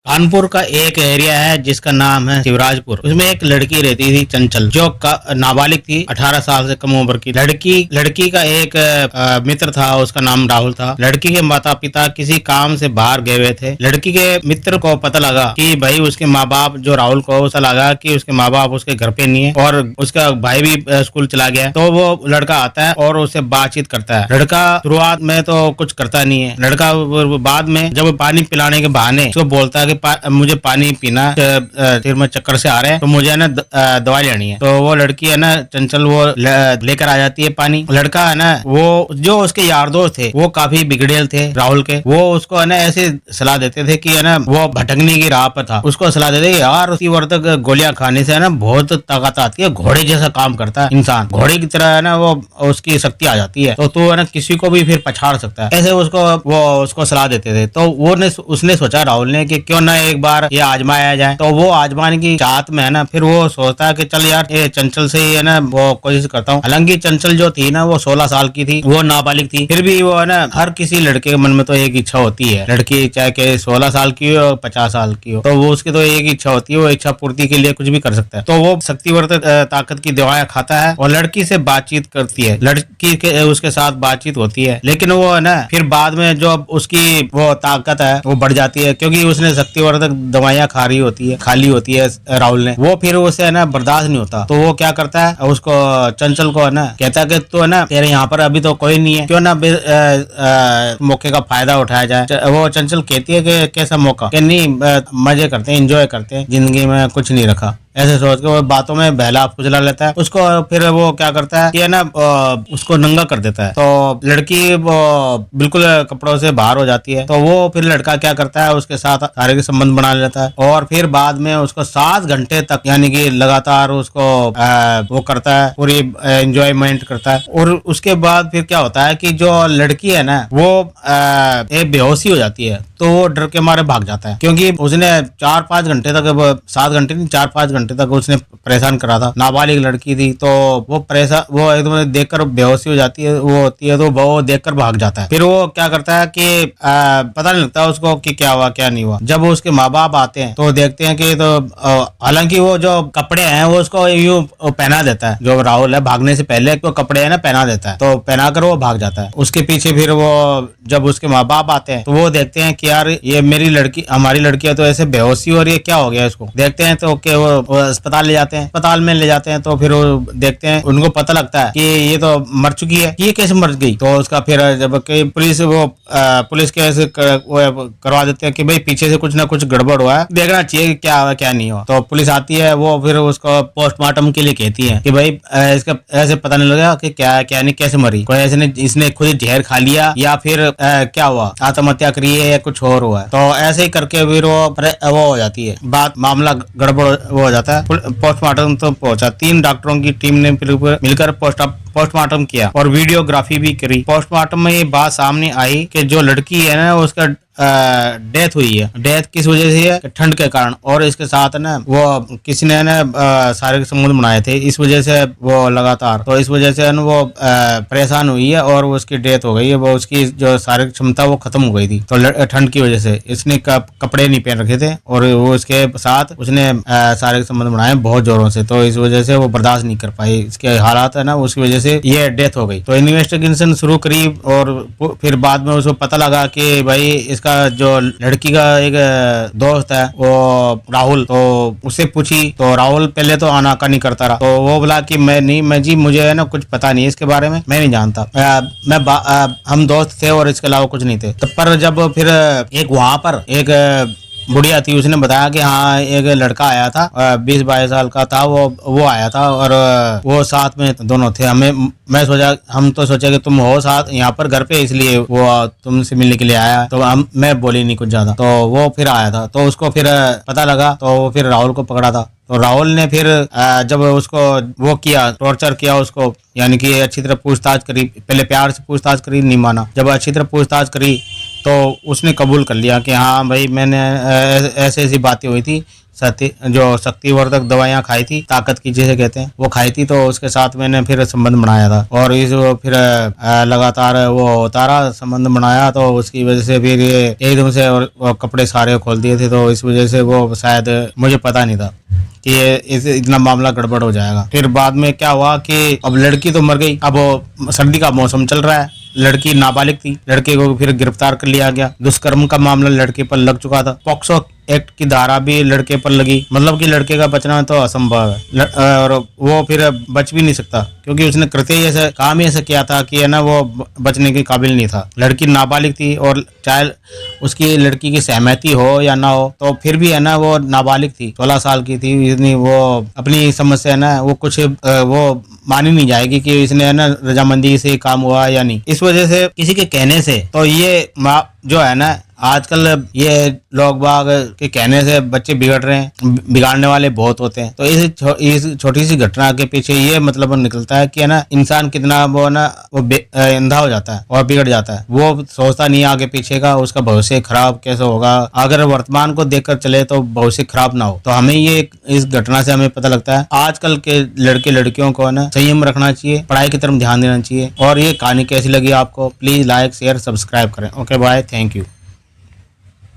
कानपुर का एक एरिया है जिसका नाम है शिवराजपुर। उसमें एक लड़की रहती थी चंचल, जो नाबालिग थी, 18 साल से कम उम्र की लड़की का एक मित्र था, उसका नाम राहुल था। लड़की के माता पिता किसी काम से बाहर गए हुए थे। लड़की के मित्र को पता लगा कि भाई उसके माँ बाप, जो राहुल को ऐसा लगा कि उसके माँ बाप उसके घर पे नहीं है और उसका भाई भी स्कूल चला गया। तो वो लड़का आता है और उससे बातचीत करता है। लड़का शुरुआत में तो कुछ करता नहीं है। लड़का बाद में जब पानी पिलाने के बहाने उसको बोलता है कि मुझे पानी पीना, फिर मैं चक्कर से आ रहे हैं तो मुझे है ना दवाई लेनी है। तो वो लड़की है ना चंचल, वो लेकर आ जाती है पानी। लड़का है ना, वो जो उसके यार दोस्त थे वो काफी बिगड़ेल थे राहुल के। वो उसको है ना ऐसे सलाह देते थे कि है ना वो भटकने की राह पर था। उसको सलाह देते यार उसी वर्तक गोलियां खाने से है ना बहुत ताकत आती है, घोड़े जैसा काम करता है इंसान, घोड़े की तरह है ना वो उसकी शक्ति आ जाती है, तो है ना किसी को भी फिर पछाड़ सकता है। ऐसे उसको सलाह देते थे। तो उसने सोचा राहुल ने कि क्यों ना एक बार ये आजमाया जाए। तो वो आजमाने की चाहत में है ना फिर वो सोचता है कि चल यार ये चंचल से ही है ना वो कोशिश करता हूँ। हालांकि चंचल जो थी ना वो 16 साल की थी, वो नाबालिग थी। फिर भी वो है ना हर किसी लड़के के मन में तो एक इच्छा होती है, लड़की चाहे के 16 साल की हो 50 साल की हो, तो वो उसकी तो एक इच्छा होती है, वो इच्छा पूर्ति के लिए कुछ भी कर सकता है। तो वो शक्तिवर्धक ताकत की दवाएं खाता है और लड़की से बातचीत करती है। लड़की के उसके साथ बातचीत होती है, लेकिन वो है ना फिर बाद में जो उसकी वो ताकत है वो बढ़ जाती है, क्योंकि उसने शक्तिवर्धक दवाइयां खाली होती है राहुल ने। वो फिर उसे है ना बर्दाश्त नहीं होता। तो वो क्या करता है, उसको चंचल को है ना कहता है कि तो है ना तेरे यहाँ पर अभी तो कोई नहीं है, क्यों ना मौके का फायदा उठाया जाए। वो चंचल कहती है कि कैसा मौका, कि नहीं मजे करते हैं, एंजॉय करते हैं, जिंदगी में कुछ नहीं रखा। ऐसे सोच के वो बातों में बहला फुसला लेता है उसको। फिर वो क्या करता है कि है ना उसको नंगा कर देता है। तो लड़की वो बिल्कुल कपड़ों से बाहर हो जाती है। तो वो फिर लड़का क्या करता है, उसके साथ शारीरिक संबंध बना लेता है और फिर बाद में उसको 7 घंटे तक यानी कि लगातार उसको वो करता है, पूरी एंजॉयमेंट करता है। और उसके बाद फिर क्या होता है कि जो लड़की है ना वो एक बेहोशी हो जाती है। तो वो डर के मारे भाग जाता है, क्योंकि उसने 4-5 घंटे तक, 7 घंटे नहीं 4-5 घंटे तक उसने परेशान करा था। नाबालिग लड़की थी, तो वो एकदम देखकर बेहोशी हो जाती है, वो होती है, तो वो देखकर भाग जाता है। फिर वो क्या करता है कि पता नहीं लगता उसको कि क्या हुआ क्या नहीं हुआ। जब उसके माँ बाप आते हैं तो देखते हैं कि तो हालांकि वो जो कपड़े हैं वो उसको यूं पहना देता है। जो राहुल है भागने से पहले तो कपड़े है ना पहना देता है, तो पहना कर वो भाग जाता है। उसके पीछे फिर वो जब उसके माँ बाप आते हैं तो वो देखते हैं कि यार ये हमारी लड़की है, तो ऐसे बेहोशी हो रही है, क्या हो गया इसको। देखते हैं तो कि वो अस्पताल ले जाते हैं। अस्पताल में ले जाते हैं तो फिर वो देखते हैं, उनको पता लगता है कि ये तो मर चुकी है, ये कैसे मर गई। तो उसका फिर जब पुलिस केस करवा देते हैं कि भाई पीछे से कुछ ना कुछ गड़बड़ हुआ है, देखना चाहिए क्या हुआ क्या नहीं हुआ। तो पुलिस आती है, वो फिर उसको पोस्टमार्टम के लिए कहती है कि भाई इसका ऐसे पता नहीं लगा कि क्या नहीं कैसे मरी, कोई ऐसे इसने खुद जहर खा लिया या फिर क्या हुआ, आत्महत्या करी है या कुछ और हुआ है। तो ऐसे ही करके फिर वो हो जाती है बात, मामला गड़बड़ हो जाता है। पोस्टमार्टम तो पहुंचा, 3 डॉक्टरों की टीम ने मिलकर पोस्टमार्टम किया और वीडियोग्राफी भी करी। पोस्टमार्टम में ये बात सामने आई कि जो लड़की है ना उसका डेथ हुई है। डेथ किस वजह से है, ठंड के कारण, और इसके साथ ना वो किसी ने ना शारीरिक संबंध बनाए थे, इस वजह से वो लगातार, तो इस वजह से ना वो परेशान हुई है और उसकी डेथ हो गई है। वो उसकी जो शारीरिक क्षमता वो खत्म हो गई थी, तो ठंड की वजह से इसने कपड़े नहीं पहन रखे थे और वो उसके साथ उसने शारीरिक संबंध बनाए बहुत जोरों से, तो इस वजह से वो बर्दाश्त नहीं कर पाई। इसके हालात है ना उसकी वजह से ये डेथ हो गई। तो इन्वेस्टिगेशन शुरू करी और फिर बाद में उसको पता लगा कि भाई इसका जो लड़की का एक दोस्त है वो राहुल, तो उससे पूछी तो राहुल पहले तो आनाकानी करता रहा। तो वो बोला कि मैं जी मुझे है ना कुछ पता नहीं है इसके बारे में, मैं नहीं जानता, हम दोस्त थे और इसके अलावा कुछ नहीं थे। तब पर जब फिर एक वहां पर एक बुढ़िया थी, उसने बताया कि हाँ एक लड़का आया था, 20-22 साल का था, वो आया था और वो साथ में दोनों थे। हम तो सोचा कि तुम हो साथ यहाँ पर घर पे, इसलिए वो तुमसे मिलने के लिए आया। तो मैं बोली नहीं कुछ ज्यादा। तो वो फिर आया था, तो उसको फिर पता लगा, तो वो फिर राहुल को पकड़ा था। तो राहुल ने फिर जब उसको वो किया, टॉर्चर किया उसको, यानी कि अच्छी तरह पूछताछ करी, पहले प्यार से पूछताछ करी, नहीं माना। जब अच्छी तरह पूछताछ करी तो उसने कबूल कर लिया कि हाँ भाई मैंने ऐसे ऐसी बातें हुई थी, सत्य जो शक्तिवर्धक दवाइयाँ खाई थी, ताकत की जिसे कहते हैं, वो खाई थी, तो उसके साथ मैंने फिर संबंध बनाया था। और इस फिर लगातार वो होता रहा, संबंध बनाया, तो उसकी वजह से फिर ये एकदम से और कपड़े सारे खोल दिए थे। तो इस वजह से वो शायद मुझे पता नहीं था कि ये इतना मामला गड़बड़ हो जाएगा। फिर बाद में क्या हुआ कि अब लड़की तो मर गई, अब वो सर्दी का मौसम चल रहा है, लड़की नाबालिग थी, लड़के को फिर गिरफ्तार कर लिया गया। दुष्कर्म का मामला लड़के पर लग चुका था, पॉक्सो एक्ट की धारा भी लड़के पर लगी, मतलब कि लड़के का बचना तो असंभव है, और वो फिर बच भी नहीं सकता, क्योंकि उसने कृत्य ही ऐसा, काम ही ऐसा किया था कि है ना वो बचने के काबिल नहीं था। लड़की नाबालिग थी, और चाहे उसकी लड़की की सहमति हो या ना हो, तो फिर भी है ना वो नाबालिग थी, 16 साल की थी, इतनी वो अपनी समझ से है ना वो कुछ वो मानी नहीं जाएगी कि इसने है ना रजामंदी से काम हुआ या नहीं। इस वजह से किसी के कहने से तो ये जो है ना आजकल ये लोग बाग के कहने से बच्चे बिगड़ रहे हैं, बिगाड़ने वाले बहुत होते हैं। तो इस छोटी सी घटना के पीछे ये मतलब निकलता है कि है ना इंसान कितना वो ना वो अंधा हो जाता है और बिगड़ जाता है, वो सोचता नहीं आगे पीछे का, उसका भविष्य खराब कैसे होगा। अगर वर्तमान को देखकर चले तो भविष्य खराब ना हो। तो हमें ये इस घटना से हमें पता लगता है आजकल के लड़के लड़कियों को ना संयम रखना चाहिए, पढ़ाई की तरफ ध्यान देना चाहिए। और ये कहानी कैसी लगी आपको, प्लीज लाइक शेयर सब्सक्राइब करें। Okay bye, thank you.